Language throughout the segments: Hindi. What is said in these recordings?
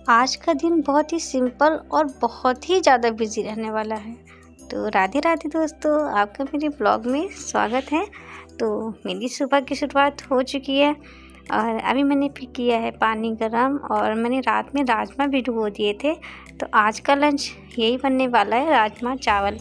आज का दिन बहुत ही सिंपल और बहुत ही ज़्यादा बिजी रहने वाला है। तो राधे राधे दोस्तों, आपका मेरे ब्लॉग में स्वागत है। तो मेरी सुबह की शुरुआत हो चुकी है और अभी मैंने फिर किया है पानी गरम और मैंने रात में राजमा भी भिगो दिए थे। तो आज का लंच यही बनने वाला है, राजमा चावल।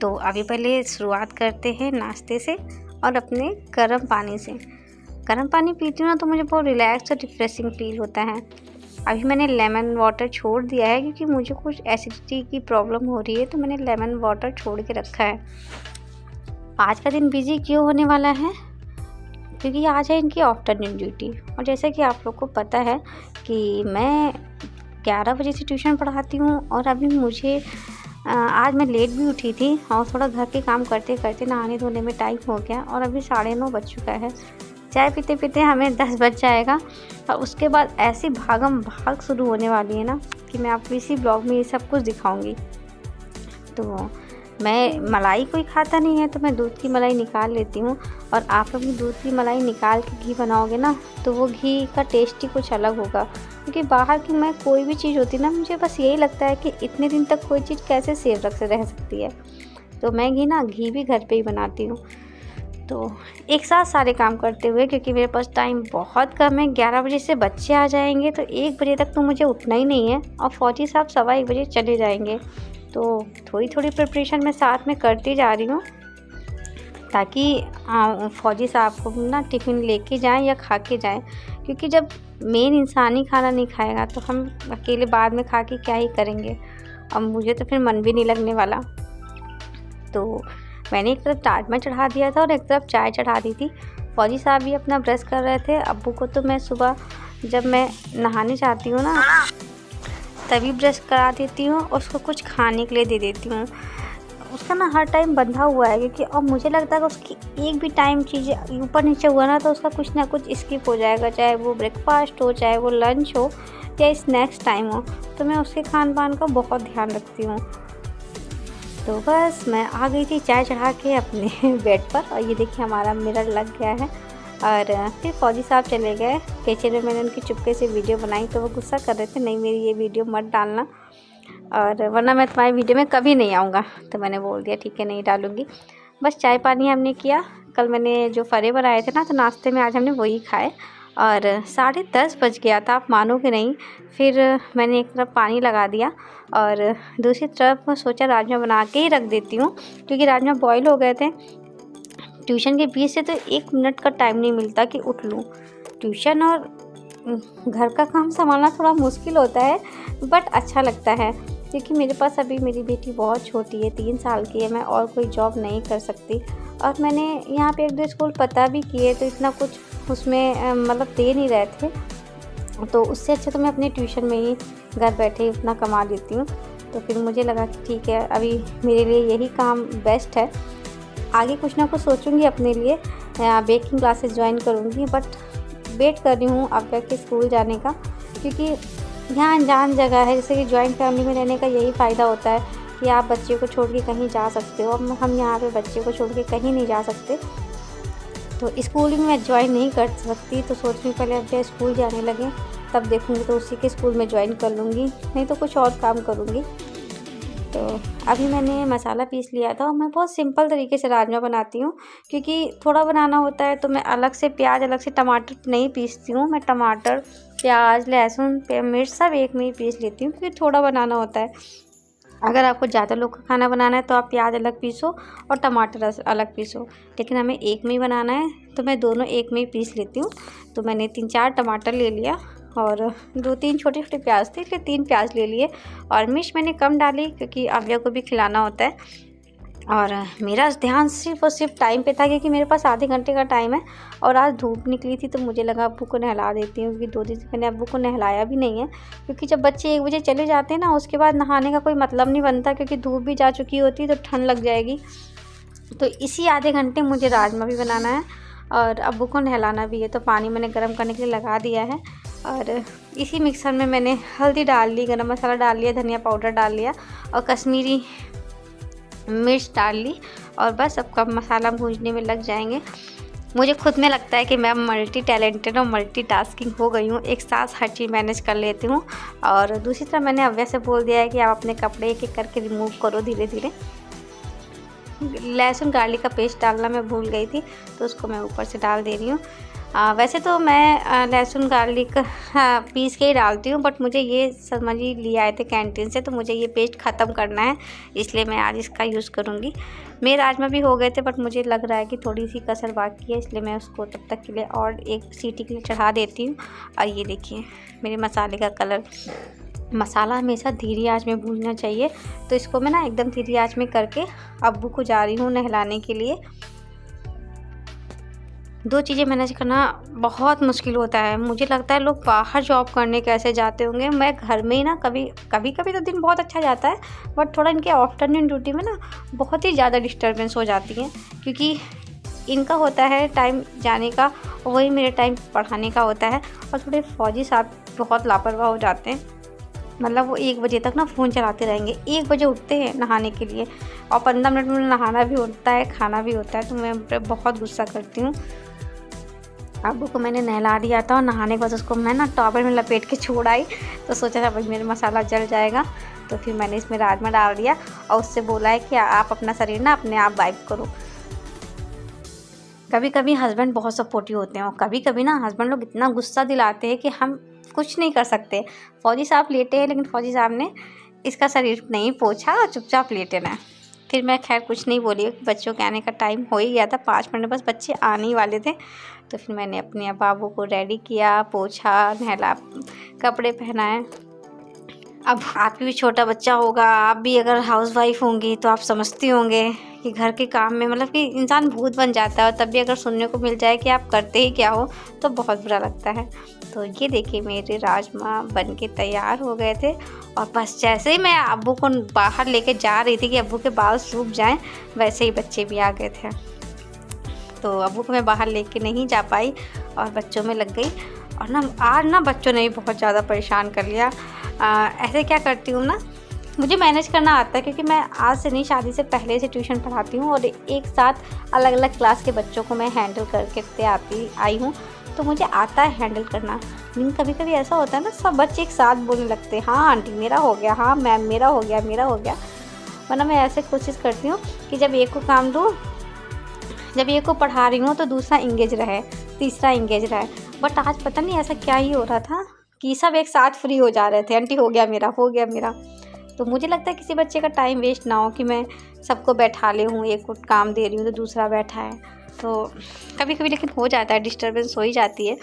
तो अभी पहले शुरुआत करते हैं नाश्ते से और अपने गर्म पानी से। गर्म पानी पीती हूँ ना तो मुझे बहुत रिलैक्स और रिफ्रेशिंग फील होता है। अभी मैंने लेमन वाटर छोड़ दिया है क्योंकि मुझे कुछ एसिडिटी की प्रॉब्लम हो रही है, तो मैंने लेमन वाटर छोड़ के रखा है। आज का दिन बिजी क्यों होने वाला है? क्योंकि आज है इनकी आफ्टरनून ड्यूटी। और जैसा कि आप लोग को पता है कि मैं 11 बजे से ट्यूशन पढ़ाती हूँ और अभी मुझे आज मैं लेट भी उठी थी और थोड़ा घर के काम करते करते नहाने धोने में टाइम हो गया और अभी 9:30 बज चुका है। चाय पीते पीते हमें 10 बज जाएगा और उसके बाद ऐसी भागम भाग शुरू होने वाली है ना कि मैं आपको इसी ब्लॉग में ये सब कुछ दिखाऊंगी। तो मैं मलाई कोई खाता नहीं है तो मैं दूध की मलाई निकाल लेती हूँ। और आप लोग भी दूध की मलाई निकाल के घी बनाओगे ना तो वो घी का टेस्ट ही कुछ अलग होगा। क्योंकि बाहर की मैं कोई भी चीज़ होती ना, मुझे बस यही लगता है कि इतने दिन तक कोई चीज़ कैसे सेव रह सकती है। तो मैं घी भी घर पर ही बनाती हूँ। तो एक साथ सारे काम करते हुए, क्योंकि मेरे पास टाइम बहुत कम है, 11 बजे से बच्चे आ जाएंगे तो 1 बजे तक तो मुझे उठना ही नहीं है और फौजी साहब 1:15 बजे चले जाएंगे। तो थोड़ी थोड़ी प्रिपरेशन मैं साथ में करती जा रही हूँ ताकि फौजी साहब को ना टिफ़िन लेके जाएं या खा के जाएं। क्योंकि जब मेन इंसान ही खाना नहीं खाएगा तो हम अकेले बाद में खा के क्या ही करेंगे। अब मुझे तो फिर मन भी नहीं लगने वाला। तो मैंने एक तरफ राजमा चढ़ा दिया था और एक तरफ चाय चढ़ा दी थी। फौजी साहब भी अपना ब्रश कर रहे थे। अब्बू को तो मैं सुबह जब मैं नहाने जाती हूँ ना तभी ब्रश करा देती हूँ और उसको कुछ खाने के लिए दे देती हूँ। उसका ना हर टाइम बंधा हुआ है क्योंकि अब मुझे लगता है कि उसकी एक भी टाइम चीज़ें ऊपर नीचे हुआ ना तो उसका कुछ ना कुछ स्किप हो जाएगा, चाहे वो ब्रेकफास्ट हो, चाहे वो लंच हो या स्नैक्स टाइम हो। तो मैं उसके खान पान का बहुत ध्यान रखती हूँ। तो बस मैं आ गई थी चाय चढ़ा के अपने बेड पर और ये देखिए हमारा मिरर लग गया है। और फिर फौजी साहब चले गए किचन में। मैंने उनकी चुपके से वीडियो बनाई तो वो गुस्सा कर रहे थे, नहीं मेरी ये वीडियो मत डालना और वरना मैं तुम्हारी वीडियो में कभी नहीं आऊँगा। तो मैंने बोल दिया ठीक है, नहीं डालूँगी। बस चाय पानी हमने किया। कल मैंने जो फरे बनाए थे ना तो नाश्ते में आज हमने वही खाए और 10:30 बज गया था, आप मानोगे नहीं। फिर मैंने एक तरफ पानी लगा दिया और दूसरी तरफ सोचा राजमा बना के ही रख देती हूँ क्योंकि राजमा बॉईल हो गए थे। ट्यूशन के बीच से तो 1 मिनट का टाइम नहीं मिलता कि उठ लूँ। ट्यूशन और घर का काम संभालना थोड़ा मुश्किल होता है बट अच्छा लगता है क्योंकि मेरे पास अभी मेरी बेटी बहुत छोटी है, 3 साल की है। मैं और कोई जॉब नहीं कर सकती और मैंने यहाँ पे 1-2 स्कूल पता भी किए तो इतना कुछ उसमें मतलब दे नहीं रहे थे। तो उससे अच्छा तो मैं अपने ट्यूशन में ही घर बैठे ही उतना कमा लेती हूँ। तो फिर मुझे लगा कि ठीक है, अभी मेरे लिए यही काम बेस्ट है। आगे कुछ ना कुछ सोचूंगी अपने लिए, बेकिंग क्लासेस ज्वाइन करूँगी बट वेट कर रही हूँ अब के स्कूल जाने का। क्योंकि यहाँ अनजान जगह है, जैसे कि जॉइंट फैमिली में रहने का यही फ़ायदा होता है कि आप बच्चे को छोड़ के कहीं जा सकते हो। अब हम यहाँ पे बच्चे को छोड़ के कहीं नहीं जा सकते। तो स्कूल में मैं ज्वाइन नहीं कर सकती तो सोच रही पहले अब स्कूल जाने लगे तब देखूँगी, तो उसी के स्कूल में ज्वाइन कर लूँगी, नहीं तो कुछ और काम करूँगी। तो अभी मैंने मसाला पीस लिया था और मैं बहुत सिंपल तरीके से राजमा बनाती हूँ क्योंकि थोड़ा बनाना होता है तो मैं अलग से प्याज अलग से टमाटर नहीं पीसती हूँ। मैं टमाटर, प्याज, लहसुन, मिर्च सब एक में ही पीस लेती हूँ क्योंकि थोड़ा बनाना होता है। अगर आपको ज़्यादा लोग का खाना बनाना है तो आप प्याज अलग पीसो और टमाटर अलग पीसो, लेकिन हमें एक में ही बनाना है तो मैं दोनों एक में ही पीस लेती हूँ। तो मैंने 3-4 टमाटर ले लिया और 2-3 छोटे छोटे प्याज थे इसलिए 3 प्याज ले लिए। और मिर्च मैंने कम डाली क्योंकि अव्या को भी खिलाना होता है। और मेरा ध्यान सिर्फ और सिर्फ टाइम पे था क्योंकि मेरे पास आधे घंटे का टाइम है और आज धूप निकली थी तो मुझे लगा अब्बू को नहला देती हूँ क्योंकि 2 दिन से मैंने अब्बू को नहलाया भी नहीं है। क्योंकि जब बच्चे 1 बजे चले जाते हैं ना उसके बाद नहाने का कोई मतलब नहीं बनता क्योंकि धूप भी जा चुकी होती है तो ठंड लग जाएगी। तो इसी आधे घंटे मुझे राजमा भी बनाना है और अब्बू को नहलाना भी है। तो पानी मैंने गर्म करने के लिए लगा दिया है और इसी मिक्सर में मैंने हल्दी डाल ली, गरम मसाला डाल लिया, धनिया पाउडर डाल लिया और कश्मीरी मिर्च डाल ली और बस सबका मसाला भूनने में लग जाएंगे। मुझे खुद में लगता है कि मैं मल्टी टैलेंटेड और मल्टीटास्किंग हो गई हूँ, एक साथ हर चीज़ मैनेज कर लेती हूँ। और दूसरी तरफ मैंने अव्या से बोल दिया है कि आप अपने कपड़े एक एक करके रिमूव करो धीरे धीरे। लहसुन गार्लिक का पेस्ट डालना मैं भूल गई थी, तो उसको मैं ऊपर से डाल दे रही हूँ। वैसे तो मैं लहसुन गार्लिक पीस के ही डालती हूँ, बट मुझे ये समझ ही लिया आए थे कैंटीन से, तो मुझे ये पेस्ट ख़त्म करना है, इसलिए मैं आज इसका यूज़ करूँगी। मेरे राजमा भी हो गए थे, बट मुझे लग रहा है कि थोड़ी सी कसर बाकी है, इसलिए मैं उसको तब तक के लिए और एक सीटी के लिए चढ़ा देती हूँ। और ये देखिए मेरे मसाले का कलर। मसाला हमेशा धीरे आंच में भूनना चाहिए, तो इसको मैं ना एकदम धीरे आंच में करके अब्बू को जा रही हूँ नहलाने के लिए। 2 चीज़ें मैनेज करना बहुत मुश्किल होता है। मुझे लगता है लोग बाहर जॉब करने कैसे जाते होंगे। मैं घर में ही ना कभी कभी तो दिन बहुत अच्छा जाता है, बट थोड़ा इनके आफ्टरनून ड्यूटी में ना बहुत ही ज़्यादा डिस्टर्बेंस हो जाती है, क्योंकि इनका होता है टाइम जाने का, वही मेरे टाइम पढ़ाने का होता है। और थोड़े फौजी साहब बहुत लापरवाह हो जाते हैं, मतलब वो 1 बजे तक ना फ़ोन चलाते रहेंगे। 1 बजे उठते हैं नहाने के लिए, और 15 मिनट में नहाना भी होता है, खाना भी होता है। तो मैं बहुत गुस्सा करती हूँ। अब्बू को मैंने नहला दिया था, और नहाने के बाद उसको मैं ना टॉवल में लपेट के छोड़ आई, तो सोचा था भाई मेरा मसाला जल जाएगा, तो फिर मैंने इसमें राजमा डाल दिया और उससे बोला है कि आप अपना शरीर ना अपने आप वाइप करो। कभी कभी हस्बैंड बहुत सपोर्टिव होते हैं, और कभी कभी ना हस्बैंड लोग इतना गुस्सा दिलाते हैं कि हम कुछ नहीं कर सकते। फौजी साहब लेटे हैं, लेकिन फौजी साहब ने इसका शरीर नहीं पोंछा और चुपचाप लेटे रहे। फिर मैं खैर कुछ नहीं बोली, बच्चों के आने का टाइम हो ही गया था, 5 मिनट बस बच्चे आने ही वाले थे। तो फिर मैंने अपने बाबू को रेडी किया, पोंछा, नहला, कपड़े पहनाए। अब आपकी भी छोटा बच्चा होगा, आप भी अगर हाउसवाइफ होंगी तो आप समझती होंगे कि घर के काम में मतलब कि इंसान भूत बन जाता है, और तब भी अगर सुनने को मिल जाए कि आप करते ही क्या हो तो बहुत बुरा लगता है। तो ये देखिए मेरे राजमा बन के तैयार हो गए थे, और बस जैसे ही मैं अब्बू को बाहर लेके जा रही थी कि अब्बू के बाल सूख जाएं, वैसे ही बच्चे भी आ गए थे। तो अब्बू को मैं बाहर लेके नहीं जा पाई और बच्चों में लग गई। और ना आज ना बच्चों ने भी बहुत ज़्यादा परेशान कर लिया। ऐसे क्या करती हूँ ना, मुझे मैनेज करना आता है, क्योंकि मैं आज से नहीं, शादी से पहले से ट्यूशन पढ़ाती हूँ, और एक साथ अलग अलग क्लास के बच्चों को मैं हैंडल करके आई हूँ, तो मुझे आता है हैंडल करना। लेकिन कभी कभी ऐसा होता है ना, सब बच्चे एक साथ बोलने लगते हैं, हाँ आंटी मेरा हो गया, हाँ मैम मेरा हो गया, मेरा हो गया। वरना मैं ऐसे कोशिश करती हूँ कि जब एक को काम दूँ, जब एक को पढ़ा रही हूँ तो दूसरा इंगेज रहे, तीसरा इंगेज रहे। बट आज पता नहीं ऐसा क्या ही हो रहा था कि सब एक साथ फ्री हो जा रहे थे, आंटी हो गया मेरा, हो गया मेरा। तो मुझे लगता है किसी बच्चे का टाइम वेस्ट ना हो कि मैं सबको बैठा ले हूँ, एक को काम दे रही हूँ तो दूसरा बैठा है। तो कभी कभी लेकिन हो जाता है, डिस्टर्बेंस हो ही जाती है।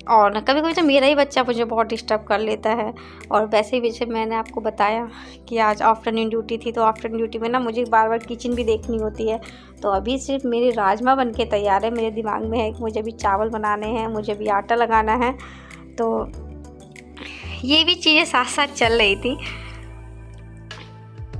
और कभी कभी तो मेरा ही बच्चा मुझे बहुत डिस्टर्ब कर लेता है। और वैसे ही वैसे मैंने आपको बताया कि आज आफ्टरनून ड्यूटी थी, तो आफ्टरनून ड्यूटी में ना मुझे बार बार किचन भी देखनी होती है। तो अभी सिर्फ मेरे राजमा बन के तैयार है, मेरे दिमाग में है कि मुझे भी चावल बनाने हैं, मुझे भी आटा लगाना है। तो ये भी चीज़ें साथ साथ चल रही थी,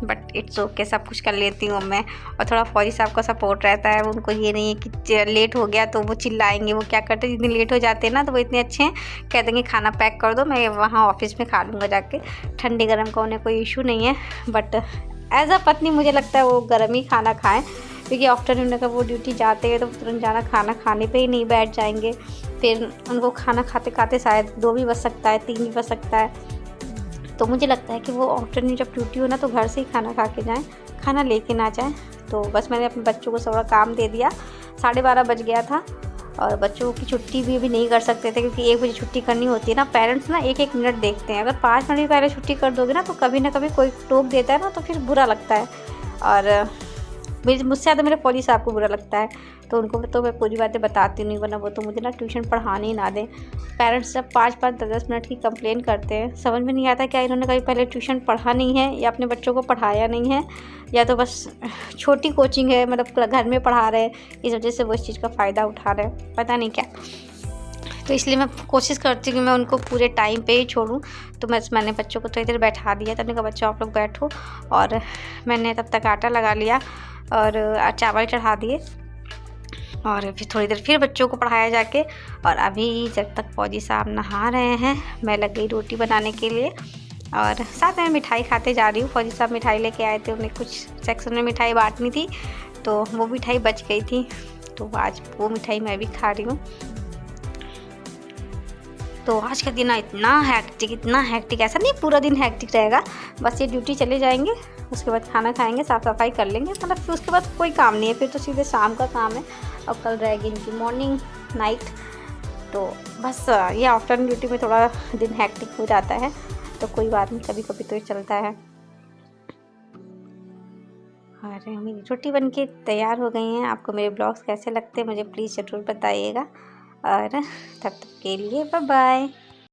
बट इट्स ओके, सब कुछ कर लेती हूँ मैं। और थोड़ा फौजी साहब का सपोर्ट रहता है, उनको ये नहीं है कि लेट हो गया तो वो चिल्लाएंगे। वो क्या करते हैं, जितने लेट हो जाते हैं ना तो वो इतने अच्छे हैं, कह देंगे खाना पैक कर दो, मैं वहाँ ऑफिस में खा लूँगा जाके, ठंडे गर्म का उन्हें कोई इशू नहीं है। बट एज अ पत्नी मुझे लगता है वो गर्म ही खाना खाएँ, क्योंकि आफ्टरनून अगर वो ड्यूटी जाते हैं तो तुरंत जाना खाना खाने पे ही नहीं बैठ जाएंगे। फिर उनको खाना खाते खाते शायद 2 भी बज सकता है, 3 भी बज सकता है। तो मुझे लगता है कि वो आफ्टरनून जब ड्यूटी हो ना तो घर से ही खाना खा के जाएँ, खाना लेके ना जाएँ। तो बस मैंने अपने बच्चों को थोड़ा काम दे दिया। 12:30 बज गया था, और बच्चों की छुट्टी भी अभी नहीं कर सकते थे, क्योंकि 1 बजे छुट्टी करनी होती है ना। पेरेंट्स ना 1-1 मिनट देखते हैं, अगर 5 मिनट भी पहले छुट्टी कर दोगे ना तो कभी ना कभी कोई टोक देता है ना, तो फिर बुरा लगता है। और मुझसे ज़्यादा मेरे फौजी साहब को बुरा लगता है, तो उनको तो मैं पूरी बातें बताती नहीं, वरना वो तो मुझे ना ट्यूशन पढ़ाने ही ना दें। पेरेंट्स जब 5-5, 10-10 मिनट की कंप्लेन करते हैं, समझ में नहीं आता क्या इन्होंने कभी पहले ट्यूशन पढ़ा नहीं है, या अपने बच्चों को पढ़ाया नहीं है, या तो बस छोटी कोचिंग है, मतलब घर में पढ़ा रहे हैं, इस वजह से वो इस चीज़ का फ़ायदा उठा रहे हैं, पता नहीं क्या। तो इसलिए मैं कोशिश करती हूँ कि मैं उनको पूरे टाइम पे ही छोड़ूँ। तो मैंने बच्चों को थोड़ी देर बैठा दिया, तब कहा बच्चों आप लोग बैठो, और मैंने तब तक आटा लगा लिया और चावल चढ़ा दिए, और फिर थोड़ी देर फिर बच्चों को पढ़ाया जाके। और अभी जब तक फौजी साहब नहा रहे हैं, मैं लग गई रोटी बनाने के लिए, और साथ में मिठाई खाते जा रही हूँ। फौजी साहब मिठाई लेके आए थे, उन्हें कुछ सेक्शन में मिठाई बांटनी थी, तो वो मिठाई बच गई थी। तो आज वो मिठाई मैं भी खा रही हूँ। तो आज का दिन इतना हैक्टिक, ऐसा नहीं पूरा दिन हैक्टिक रहेगा, बस ये ड्यूटी चले जाएंगे, उसके बाद खाना खाएंगे, साफ़ सफाई कर लेंगे, मतलब फिर उसके बाद कोई काम नहीं है, फिर तो सीधे शाम का काम है। और कल रहेगी इनकी मॉर्निंग नाइट, तो बस ये आफ्टरनून ड्यूटी में थोड़ा दिन हैक्टिक हो जाता है, तो कोई बात नहीं, कभी कभी तो ये चलता है। और मेरी रोटी बनके तैयार हो गई हैं। आपको मेरे ब्लॉग्स कैसे लगते हैं मुझे प्लीज़ ज़रूर बताइएगा, और तब तक के लिए बाय बाय।